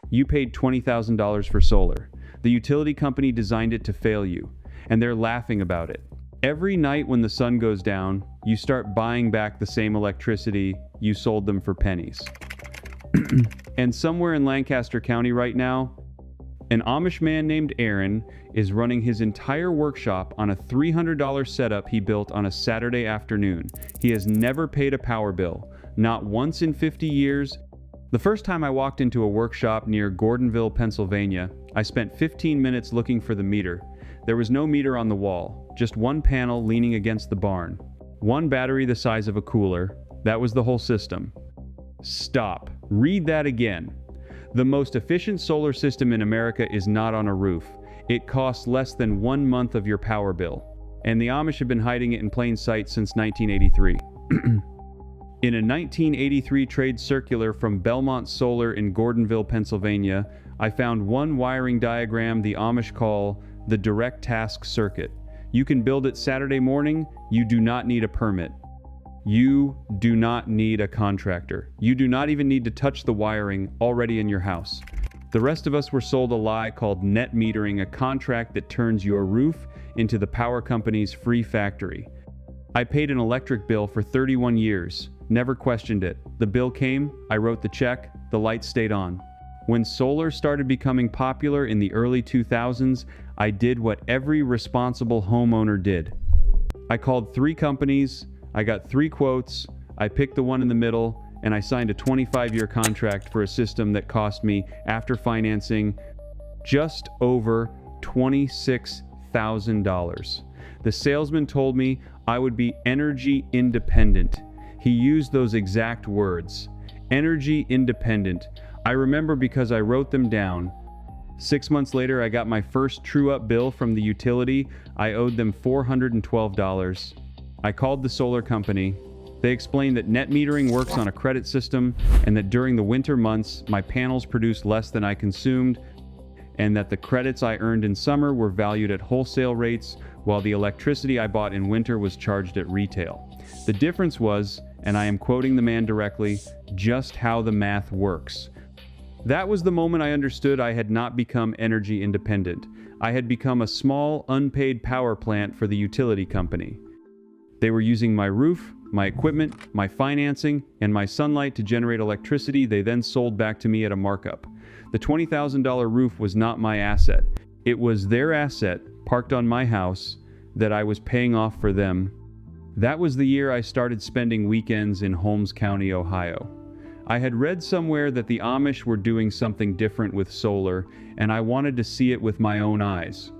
You paid $20,000 for solar. The utility company designed it to fail you, and they're laughing about it. Every night when the sun goes down, you start buying back the same electricity you sold them for pennies. And somewhere in Lancaster County right now, an Amish man named Aaron is running his entire workshop on a $300 setup he built on a Saturday afternoon. He has never paid a power bill, not once in 50 years. The first time I walked into a workshop near Gordonville, Pennsylvania, I spent 15 minutes looking for the meter. There was no meter on the wall, just one panel leaning against the barn. One battery the size of a cooler. That was the whole system. Stop. Read that again. The most efficient solar system in America is not on a roof. It costs less than 1 month of your power bill. And the Amish have been hiding it in plain sight since 1983. In a 1983 trade circular from Belmont Solar in Gordonville, Pennsylvania, I found one wiring diagram the Amish call the direct task circuit. You can build it Saturday morning. You do not need a permit. You do not need a contractor. You do not even need to touch the wiring already in your house. The rest of us were sold a lie called net metering, a contract that turns your roof into the power company's free factory. I paid an electric bill for 31 years, never questioned it. The bill came, I wrote the check, the lights stayed on. When solar started becoming popular in the early 2000s, I did what every responsible homeowner did. I called 3 companies, I got 3 quotes, I picked the one in the middle, and I signed a 25-year contract for a system that cost me, after financing, just over $26,000. The salesman told me I would be energy independent. He used those exact words, energy independent. I remember because I wrote them down. 6 months later, I got my first true-up bill from the utility. I owed them $412. I called the solar company. They explained that net metering works on a credit system and that during the winter months, my panels produced less than I consumed, and that the credits I earned in summer were valued at wholesale rates, while the electricity I bought in winter was charged at retail. The difference was, and I am quoting the man directly, just how the math works. That was the moment I understood I had not become energy independent. I had become a small, unpaid power plant for the utility company. They were using my roof, my equipment, my financing, and my sunlight to generate electricity they then sold back to me at a markup. The $20,000 roof was not my asset. It was their asset, parked on my house, that I was paying off for them. That was the year I started spending weekends in Holmes County, Ohio. I had read somewhere that the Amish were doing something different with solar, and I wanted to see it with my own eyes.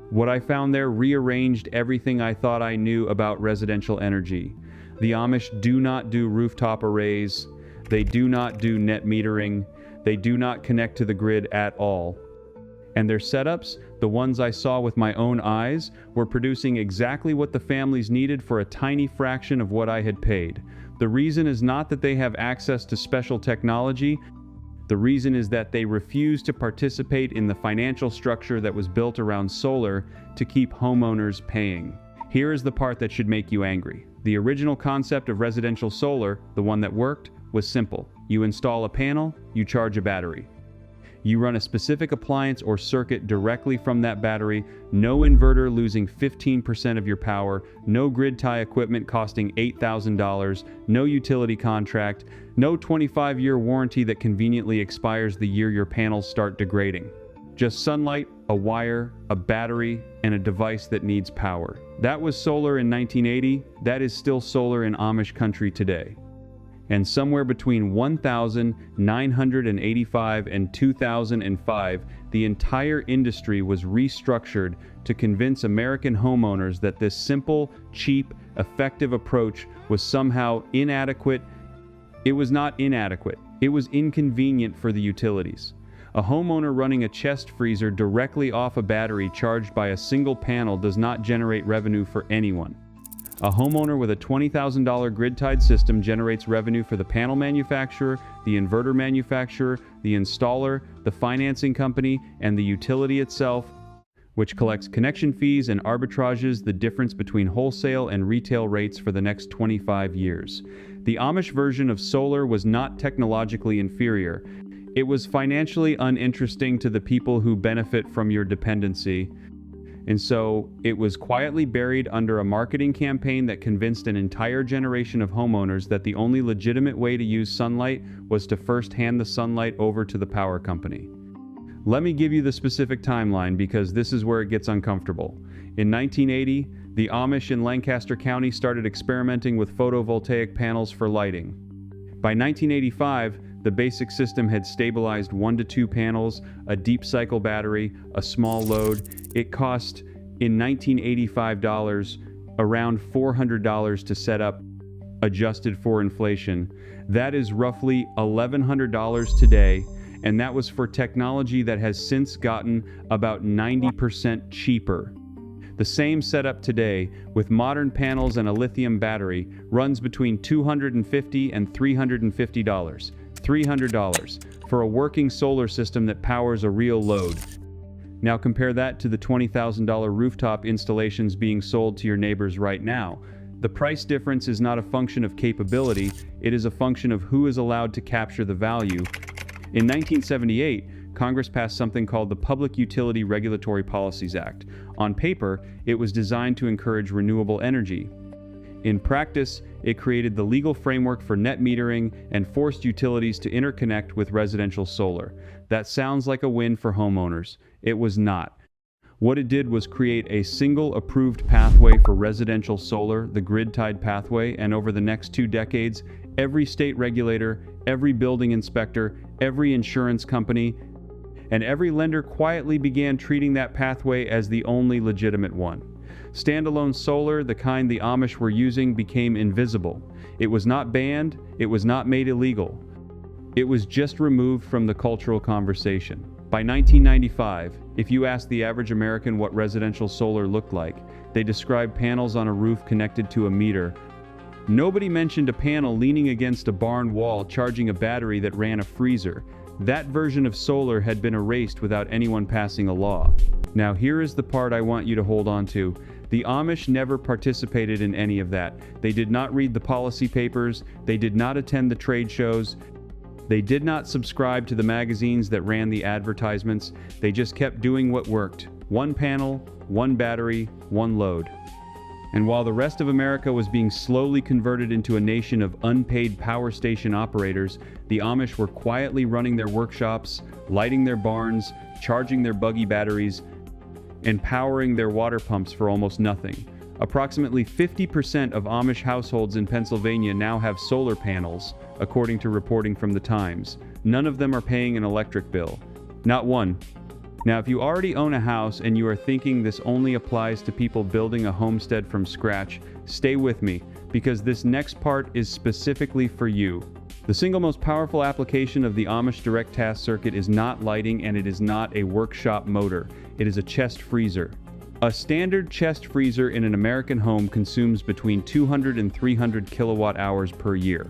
What I found there rearranged everything I thought I knew about residential energy. The Amish do not do rooftop arrays. They do not do net metering. They do not connect to the grid at all. And their setups, the ones I saw with my own eyes, were producing exactly what the families needed for a tiny fraction of what I had paid. The reason is not that they have access to special technology. The reason is that they refuse to participate in the financial structure that was built around solar to keep homeowners paying. Here is the part that should make you angry. The original concept of residential solar, the one that worked, was simple. You install a panel, you charge a battery. You run a specific appliance or circuit directly from that battery, no inverter losing 15% of your power, no grid tie equipment costing $8,000, no utility contract, no 25-year warranty that conveniently expires the year your panels start degrading. Just sunlight, a wire, a battery, and a device that needs power. That was solar in 1980, that is still solar in Amish country today. And somewhere between 1985 and 2005, the entire industry was restructured to convince American homeowners that this simple, cheap, effective approach was somehow inadequate. It was not inadequate. It was inconvenient for the utilities. A homeowner running a chest freezer directly off a battery charged by a single panel does not generate revenue for anyone. A homeowner with a $20,000 grid-tied system generates revenue for the panel manufacturer, the inverter manufacturer, the installer, the financing company, and the utility itself, which collects connection fees and arbitrages the difference between wholesale and retail rates for the next 25 years. The Amish version of solar was not technologically inferior. It was financially uninteresting to the people who benefit from your dependency. And so it was quietly buried under a marketing campaign that convinced an entire generation of homeowners that the only legitimate way to use sunlight was to first hand the sunlight over to the power company. Let me give you the specific timeline because this is where it gets uncomfortable. In 1980, the Amish in Lancaster County started experimenting with photovoltaic panels for lighting. By 1985, the basic system had stabilized 1 to 2 panels, a deep cycle battery, a small load. It cost, in 1985 dollars, around $400 to set up, adjusted for inflation. That is roughly $1,100 today, and that was for technology that has since gotten about 90% cheaper. The same setup today, with modern panels and a lithium battery, runs between $250 and $350. $300 for a working solar system that powers a real load. Now compare that to the $20,000 rooftop installations being sold to your neighbors right now. The price difference is not a function of capability, it is a function of who is allowed to capture the value. In 1978, Congress passed something called the Public Utility Regulatory Policies Act. On paper, it was designed to encourage renewable energy. In practice, it created the legal framework for net metering and forced utilities to interconnect with residential solar. That sounds like a win for homeowners. It was not. What it did was create a single approved pathway for residential solar, the grid-tied pathway, and over the next 2 decades, every state regulator, every building inspector, every insurance company, and every lender quietly began treating that pathway as the only legitimate one. Standalone solar, the kind the Amish were using, became invisible. It was not banned, it was not made illegal. It was just removed from the cultural conversation. By 1995, if you asked the average American what residential solar looked like, they described panels on a roof connected to a meter. Nobody mentioned a panel leaning against a barn wall charging a battery that ran a freezer. That version of solar had been erased without anyone passing a law. Now here is the part I want you to hold on to. The Amish never participated in any of that. They did not read the policy papers, they did not attend the trade shows, they did not subscribe to the magazines that ran the advertisements. They just kept doing what worked. 1 panel, 1 battery, 1 load. And while the rest of America was being slowly converted into a nation of unpaid power station operators, the Amish were quietly running their workshops, lighting their barns, charging their buggy batteries, and powering their water pumps for almost nothing. Approximately 50% of Amish households in Pennsylvania now have solar panels, according to reporting from the Times. None of them are paying an electric bill. Not one. Now, if you already own a house and you are thinking this only applies to people building a homestead from scratch, stay with me, because this next part is specifically for you. The single most powerful application of the Amish direct task circuit is not lighting, and it is not a workshop motor. It is a chest freezer. A standard chest freezer in an American home consumes between 200 and 300 kilowatt hours per year.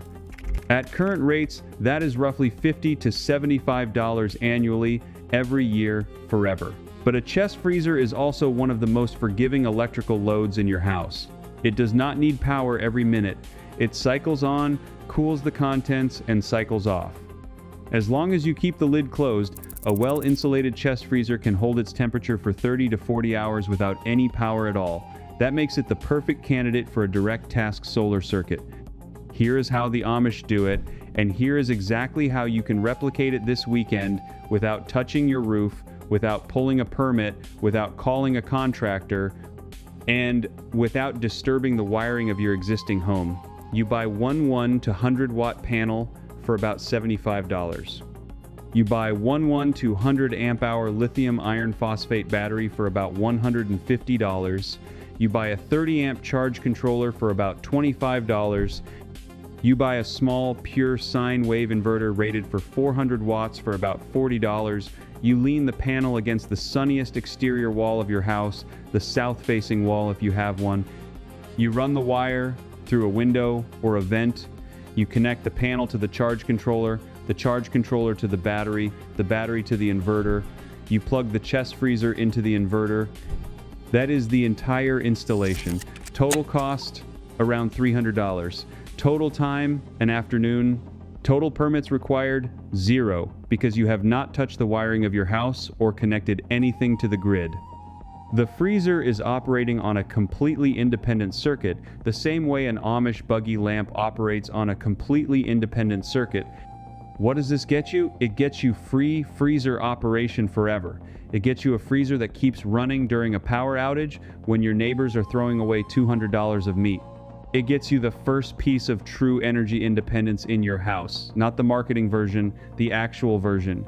At current rates, that is roughly $50 to $75 annually, every year, forever. But a chest freezer is also one of the most forgiving electrical loads in your house. It does not need power every minute. It cycles on, cools the contents, and cycles off. As long as you keep the lid closed, a well-insulated chest freezer can hold its temperature for 30 to 40 hours without any power at all. That makes it the perfect candidate for a direct task solar circuit. Here is how the Amish do it, and here is exactly how you can replicate it this weekend without touching your roof, without pulling a permit, without calling a contractor, and without disturbing the wiring of your existing home. You buy one 1 to 100 watt panel for about $75. You buy one 1 to 100 amp hour lithium iron phosphate battery for about $150. You buy a 30 amp charge controller for about $25. You buy a small, pure sine wave inverter rated for 400 watts for about $40. You lean the panel against the sunniest exterior wall of your house, the south-facing wall if you have one. You run the wire through a window or a vent. You connect the panel to the charge controller to the battery to the inverter. You plug the chest freezer into the inverter. That is the entire installation. Total cost, around $300. Total time, an afternoon. Total permits required, 0. because you have not touched the wiring of your house or connected anything to the grid. The freezer is operating on a completely independent circuit, the same way an Amish buggy lamp operates on a completely independent circuit. What does this get you? It gets you free freezer operation forever. It gets you a freezer that keeps running during a power outage when your neighbors are throwing away $200 of meat. It gets you the first piece of true energy independence in your house, not the marketing version, the actual version.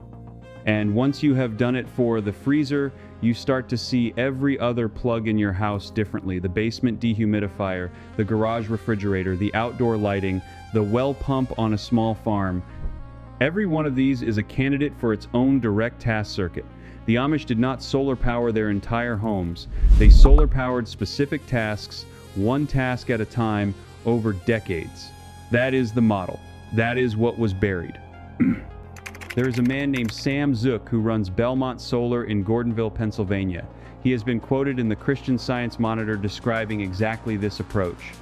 And once you have done it for the freezer, you start to see every other plug in your house differently. The basement dehumidifier, the garage refrigerator, the outdoor lighting, the well pump on a small farm. Every one of these is a candidate for its own direct task circuit. The Amish did not solar power their entire homes. They solar powered specific tasks, one task at a time, over decades. That is the model. That is what was buried. There is a man named Sam Zook who runs Belmont Solar in Gordonville, Pennsylvania. He has been quoted in the Christian Science Monitor describing exactly this approach.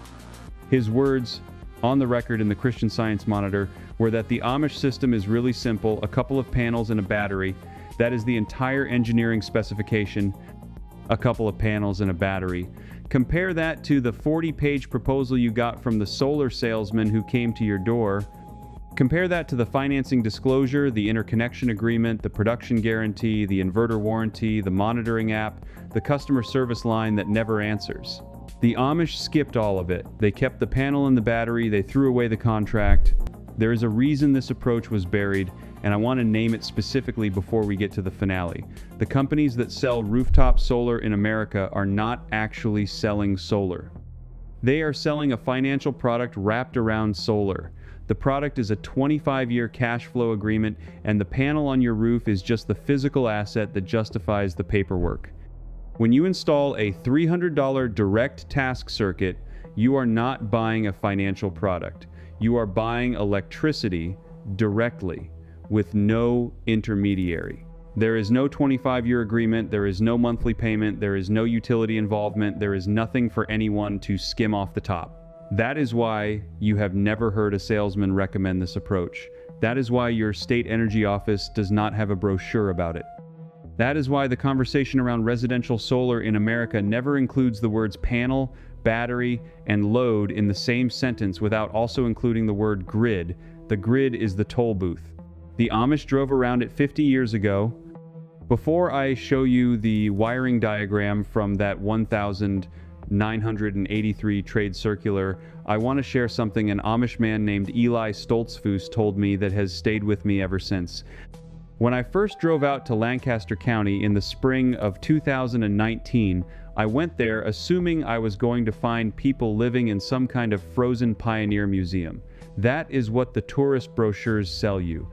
His words, on the record in the Christian Science Monitor, were that the Amish system is really simple, a couple of panels and a battery. That is the entire engineering specification, a couple of panels and a battery. Compare that to the 40-page proposal you got from the solar salesman who came to your door. Compare that to the financing disclosure, the interconnection agreement, the production guarantee, the inverter warranty, the monitoring app, the customer service line that never answers. The Amish skipped all of it. They kept the panel and the battery, they threw away the contract. There is a reason this approach was buried, and I want to name it specifically before we get to the finale. The companies that sell rooftop solar in America are not actually selling solar. They are selling a financial product wrapped around solar. The product is a 25-year cash flow agreement, and the panel on your roof is just the physical asset that justifies the paperwork. When you install a $300 direct task circuit, you are not buying a financial product. You are buying electricity directly, with no intermediary. There is no 25-year agreement, there is no monthly payment, there is no utility involvement, there is nothing for anyone to skim off the top. That is why you have never heard a salesman recommend this approach. That is why your state energy office does not have a brochure about it. That is why the conversation around residential solar in America never includes the words panel, battery, and load in the same sentence without also including the word grid. The grid is the toll booth. The Amish drove around it 50 years ago. Before I show you the wiring diagram from that 1983 trade circular, I want to share something an Amish man named Eli Stoltzfus told me that has stayed with me ever since. When I first drove out to Lancaster County in the spring of 2019, I went there assuming I was going to find people living in some kind of frozen pioneer museum. That is what the tourist brochures sell you.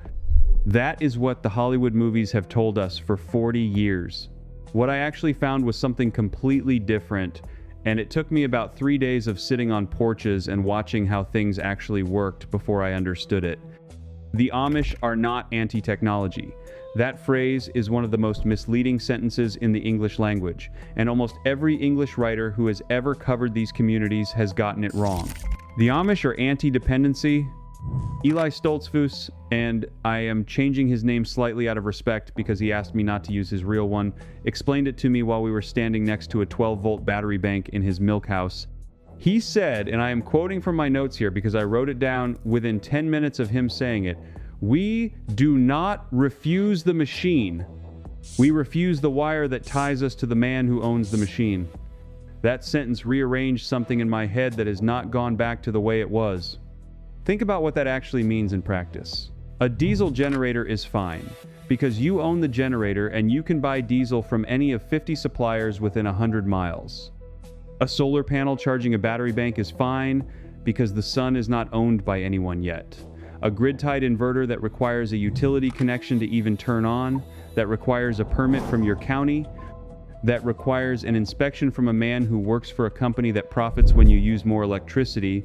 That is what the Hollywood movies have told us for 40 years. What I actually found was something completely different, and it took me about 3 days of sitting on porches and watching how things actually worked before I understood it. The Amish are not anti-technology. That phrase is one of the most misleading sentences in the English language, and almost every English writer who has ever covered these communities has gotten it wrong. The Amish are anti-dependency. Eli Stoltzfus, and I am changing his name slightly out of respect because he asked me not to use his real one, explained it to me while we were standing next to a 12-volt battery bank in his milk house. He said, and I am quoting from my notes here because I wrote it down within 10 minutes of him saying it, "We do not refuse the machine. We refuse the wire that ties us to the man who owns the machine." That sentence rearranged something in my head that has not gone back to the way it was. Think about what that actually means in practice. A diesel generator is fine because you own the generator and you can buy diesel from any of 50 suppliers within 100 miles. A solar panel charging a battery bank is fine because the sun is not owned by anyone yet. A grid-tied inverter that requires a utility connection to even turn on, that requires a permit from your county, that requires an inspection from a man who works for a company that profits when you use more electricity,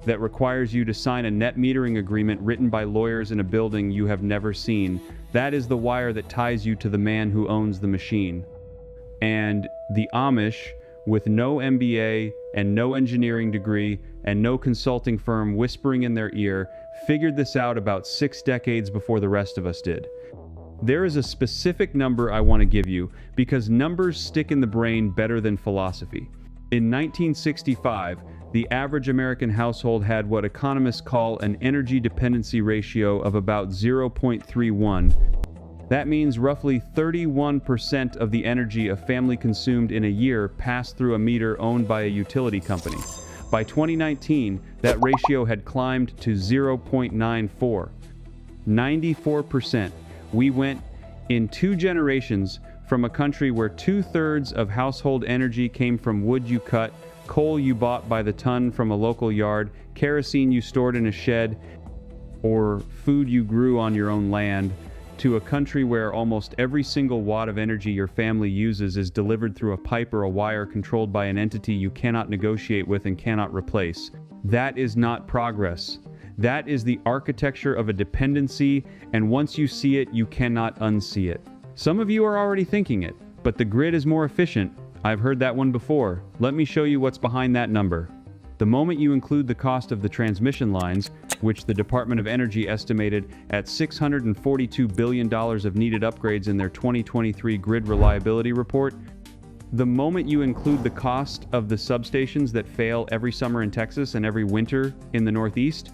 that requires you to sign a net metering agreement written by lawyers in a building you have never seen. That is the wire that ties you to the man who owns the machine. And the Amish, with no MBA and no engineering degree and no consulting firm whispering in their ear, figured this out about 6 decades before the rest of us did. There is a specific number I want to give you because numbers stick in the brain better than philosophy. In 1965, the average American household had what economists call an energy dependency ratio of about 0.31. That means roughly 31% of the energy a family consumed in a year passed through a meter owned by a utility company. By 2019, that ratio had climbed to 0.94. 94%. We went in 2 generations from a country where 2/3 of household energy came from wood you cut, coal you bought by the ton from a local yard, kerosene you stored in a shed, or food you grew on your own land, to a country where almost every single watt of energy your family uses is delivered through a pipe or a wire controlled by an entity you cannot negotiate with and cannot replace. That is not progress. That is the architecture of a dependency, and once you see it, you cannot unsee it. Some of you are already thinking it, but the grid is more efficient. I've heard that one before. Let me show you what's behind that number. The moment you include the cost of the transmission lines, which the Department of Energy estimated at $642 billion of needed upgrades in their 2023 Grid Reliability Report, the moment you include the cost of the substations that fail every summer in Texas and every winter in the Northeast,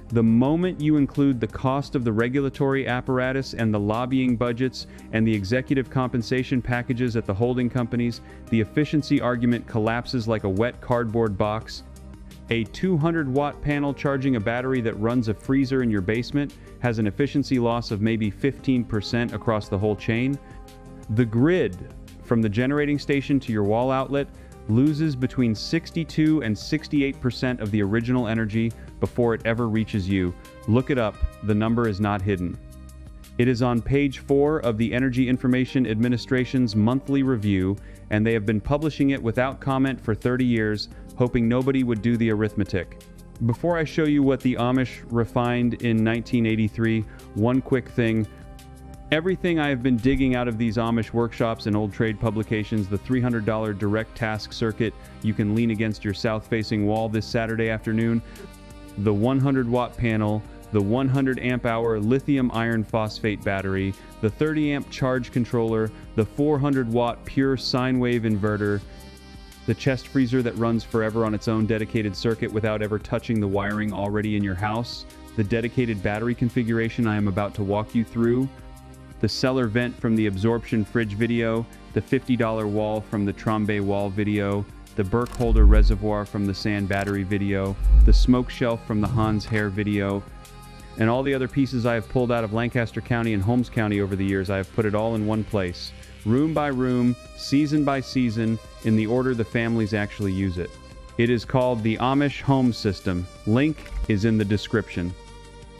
the moment you include the cost of the regulatory apparatus and the lobbying budgets and the executive compensation packages at the holding companies, the efficiency argument collapses like a wet cardboard box. A 200-watt panel charging a battery that runs a freezer in your basement has an efficiency loss of maybe 15% across the whole chain. The grid, from the generating station to your wall outlet, loses between 62 and 68% of the original energy before it ever reaches you. Look it up, the number is not hidden. It is on page 4 of the Energy Information Administration's monthly review, and they have been publishing it without comment for 30 years, hoping nobody would do the arithmetic. Before I show you what the Amish refined in 1983, one quick thing. Everything I have been digging out of these Amish workshops and old trade publications, the $300 direct task circuit you can lean against your south-facing wall this Saturday afternoon, the 100-watt panel, the 100 amp hour lithium iron phosphate battery, the 30 amp charge controller, the 400 watt pure sine wave inverter, the chest freezer that runs forever on its own dedicated circuit without ever touching the wiring already in your house, the dedicated battery configuration I am about to walk you through, the cellar vent from the absorption fridge video, the $50 wall from the Trombe wall video, the Burkholder reservoir from the sand battery video, the smoke shelf from the Hans hair video, and all the other pieces I have pulled out of Lancaster County and Holmes County over the years. I have put it all in one place, room by room, season by season, in the order the families actually use it. It is called the Amish Home System. Link is in the description.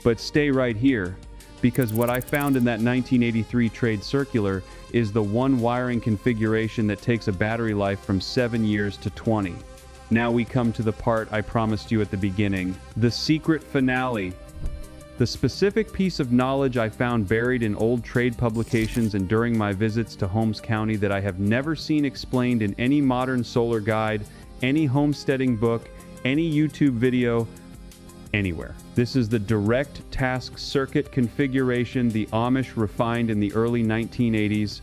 But stay right here, because what I found in that 1983 trade circular is the one wiring configuration that takes a battery life from 7 years to 20. Now we come to the part I promised you at the beginning, the secret finale. The specific piece of knowledge I found buried in old trade publications and during my visits to Holmes County that I have never seen explained in any modern solar guide, any homesteading book, any YouTube video, anywhere. This is the direct task circuit configuration the Amish refined in the early 1980s,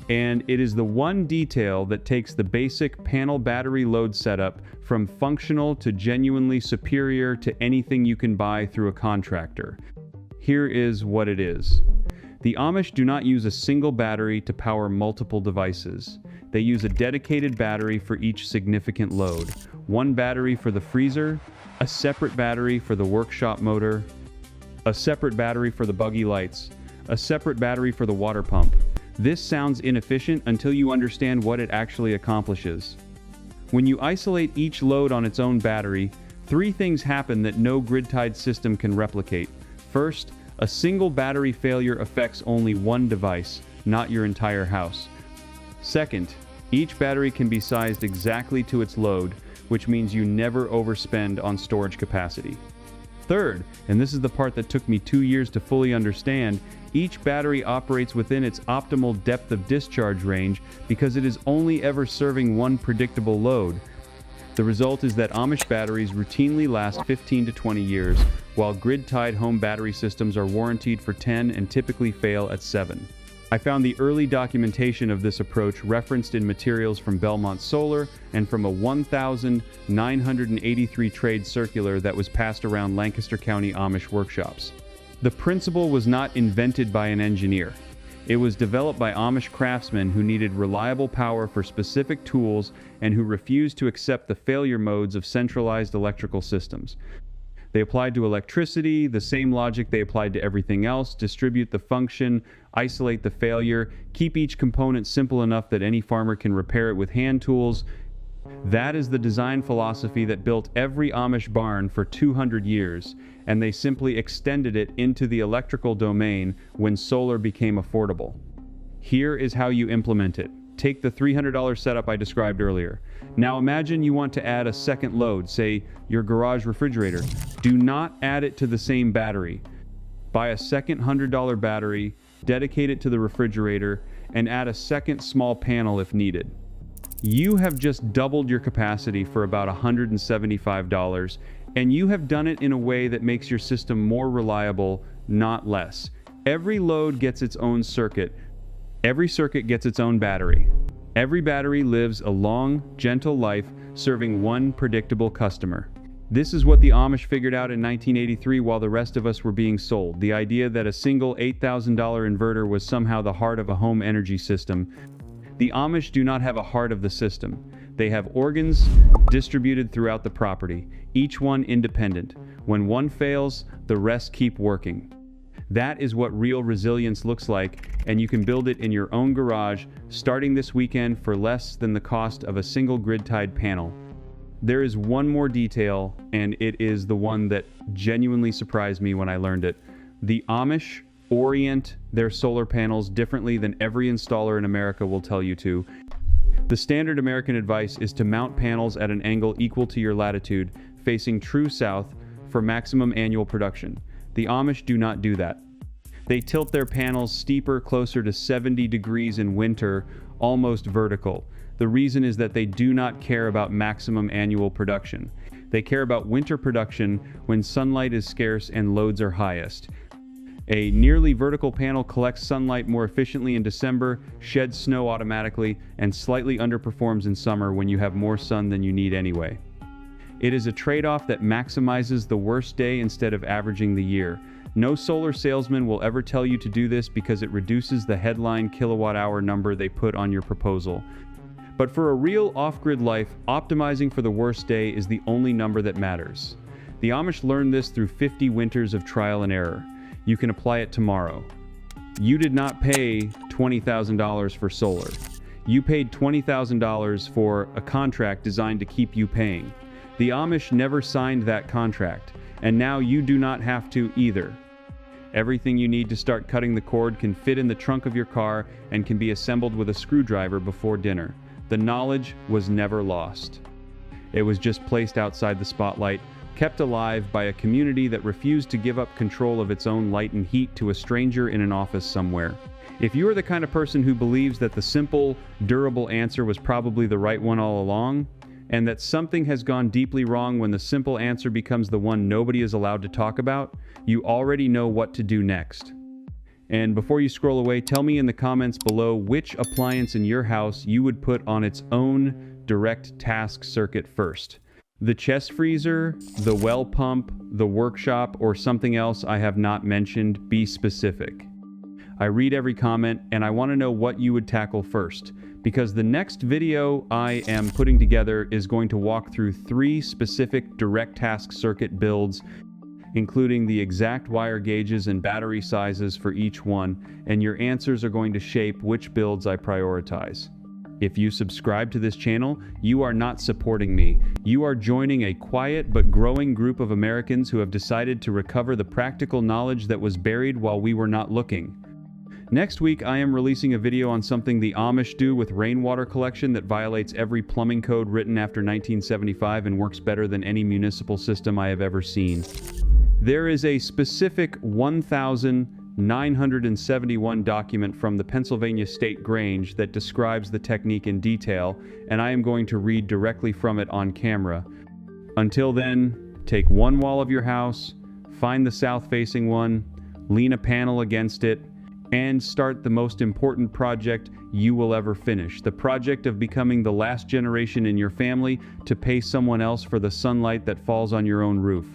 and it is the one detail that takes the basic panel battery load setup from functional to genuinely superior to anything you can buy through a contractor. Here is what it is. The Amish do not use a single battery to power multiple devices. They use a dedicated battery for each significant load. One battery for the freezer, a separate battery for the workshop motor, a separate battery for the buggy lights, a separate battery for the water pump. This sounds inefficient until you understand what it actually accomplishes. When you isolate each load on its own battery, 3 things happen that no grid-tied system can replicate. First, a single battery failure affects only one device, not your entire house. Second, each battery can be sized exactly to its load, which means you never overspend on storage capacity. Third, and this is the part that took me 2 years to fully understand, each battery operates within its optimal depth of discharge range because it is only ever serving one predictable load. The result is that Amish batteries routinely last 15 to 20 years, while grid-tied home battery systems are warranted for 10 and typically fail at 7. I found the early documentation of this approach referenced in materials from Belmont Solar and from a 1983 trade circular that was passed around Lancaster County Amish workshops. The principle was not invented by an engineer. It was developed by Amish craftsmen who needed reliable power for specific tools and who refused to accept the failure modes of centralized electrical systems. They applied to electricity the same logic they applied to everything else: distribute the function, isolate the failure, keep each component simple enough that any farmer can repair it with hand tools. That is the design philosophy that built every Amish barn for 200 years, and they simply extended it into the electrical domain when solar became affordable. Here is how you implement it. Take the $300 setup I described earlier. Now imagine you want to add a second load, say your garage refrigerator. Do not add it to the same battery. Buy a second $100 battery, dedicate it to the refrigerator, and add a second small panel if needed. You have just doubled your capacity for about $175, and you have done it in a way that makes your system more reliable, not less. Every load gets its own circuit. Every circuit gets its own battery. Every battery lives a long, gentle life, serving one predictable customer. This is what the Amish figured out in 1983 while the rest of us were being sold. The idea that a single $8,000 inverter was somehow the heart of a home energy system. The Amish do not have a heart of the system. They have organs distributed throughout the property, each one independent. When one fails, the rest keep working. That is what real resilience looks like, and you can build it in your own garage starting this weekend for less than the cost of a single grid-tied panel. There is one more detail, and it is the one that genuinely surprised me when I learned it. The Amish orient their solar panels differently than every installer in America will tell you to. The standard American advice is to mount panels at an angle equal to your latitude, facing true south, for maximum annual production. The Amish do not do that. They tilt their panels steeper, closer to 70 degrees in winter, almost vertical. The reason is that they do not care about maximum annual production. They care about winter production when sunlight is scarce and loads are highest. A nearly vertical panel collects sunlight more efficiently in December, sheds snow automatically, and slightly underperforms in summer when you have more sun than you need anyway. It is a trade-off that maximizes the worst day instead of averaging the year. No solar salesman will ever tell you to do this because it reduces the headline kilowatt-hour number they put on your proposal. But for a real off-grid life, optimizing for the worst day is the only number that matters. The Amish learned this through 50 winters of trial and error. You can apply it tomorrow. You did not pay $20,000 for solar. You paid $20,000 for a contract designed to keep you paying. The Amish never signed that contract, and now you do not have to either. Everything you need to start cutting the cord can fit in the trunk of your car and can be assembled with a screwdriver before dinner. The knowledge was never lost. It was just placed outside the spotlight, kept alive by a community that refused to give up control of its own light and heat to a stranger in an office somewhere. If you are the kind of person who believes that the simple, durable answer was probably the right one all along, and that something has gone deeply wrong when the simple answer becomes the one nobody is allowed to talk about, you already know what to do next. And before you scroll away, tell me in the comments below which appliance in your house you would put on its own direct task circuit first. The chest freezer, the well pump, the workshop, or something else I have not mentioned. Be specific. I read every comment, and I want to know what you would tackle first, because the next video I am putting together is going to walk through 3 specific direct task circuit builds, including the exact wire gauges and battery sizes for each one, and your answers are going to shape which builds I prioritize. If you subscribe to this channel, you are not supporting me. You are joining a quiet but growing group of Americans who have decided to recover the practical knowledge that was buried while we were not looking. Next week, I am releasing a video on something the Amish do with rainwater collection that violates every plumbing code written after 1975 and works better than any municipal system I have ever seen. There is a specific 1,971 document from the Pennsylvania State Grange that describes the technique in detail, and I am going to read directly from it on camera. Until then, take one wall of your house, Find the south-facing one, lean a panel against it, and start the most important project you will ever finish. The project of becoming the last generation in your family to pay someone else for the sunlight that falls on your own roof.